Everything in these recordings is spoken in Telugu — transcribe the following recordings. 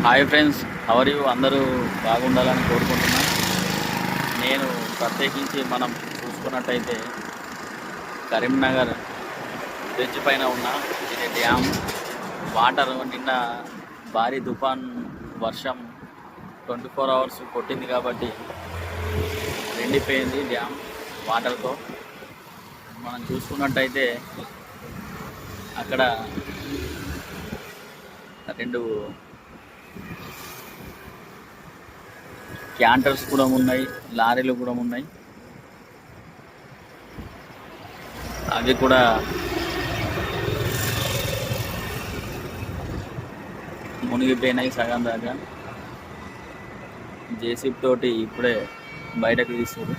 హాయ్ ఫ్రెండ్స్, హవర్ యూ అందరూ బాగుండాలని కోరుకుంటున్నాను. నేను ప్రత్యేకించి మనం చూసుకున్నట్టయితే కరీంనగర్ బ్రిడ్జ్ పైన ఉన్న ఇది డ్యామ్. వాటర్ నిన్న భారీ తుఫాన్ వర్షం 24 అవర్స్ కొట్టింది కాబట్టి నిండిపోయింది డ్యామ్ వాటర్తో. మనం చూసుకున్నట్టయితే అక్కడ రెండు క్యాంటర్స్ కూడా ఉన్నాయి, లారీలు కూడా ఉన్నాయి. అవి కూడా మునిగిపోయినాయి సగం దాకా. జేసీబీ తోటి ఇప్పుడే బయటకు తీస్తారు.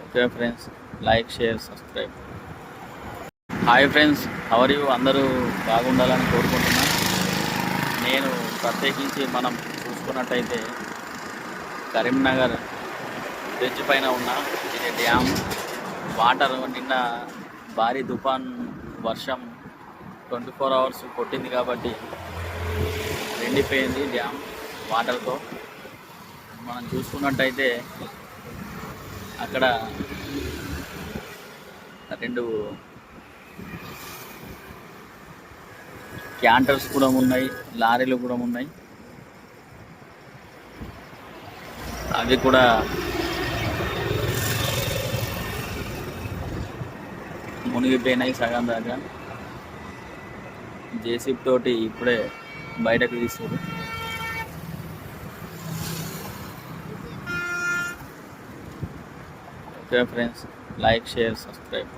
Okay friends, like, share, subscribe. Hi friends, how are you అందరూ బాగుండాలని కోరుకుంటున్నాను. నేను ప్రత్యేకించి మనం చూసుకున్నట్టయితే కరీంనగర్ బ్రిడ్జ్ పైన ఉన్న ఇది డ్యామ్. వాటర్ నిన్న భారీ తుఫాన్ వర్షం 24 అవర్స్ కొట్టింది కాబట్టి నిండిపోయింది డ్యామ్ వాటర్తో. మనం చూసుకున్నట్టయితే అక్కడ రెండు క్యాంటర్స్ కూడా ఉన్నాయి, లారీలు కూడా ఉన్నాయి. అవి కూడా మునిగిపోయినాయి సగం దాకా. జేసీబీ తోటి ఇప్పుడే బయటకు తీస్తారు. Okay friends, like, share, subscribe.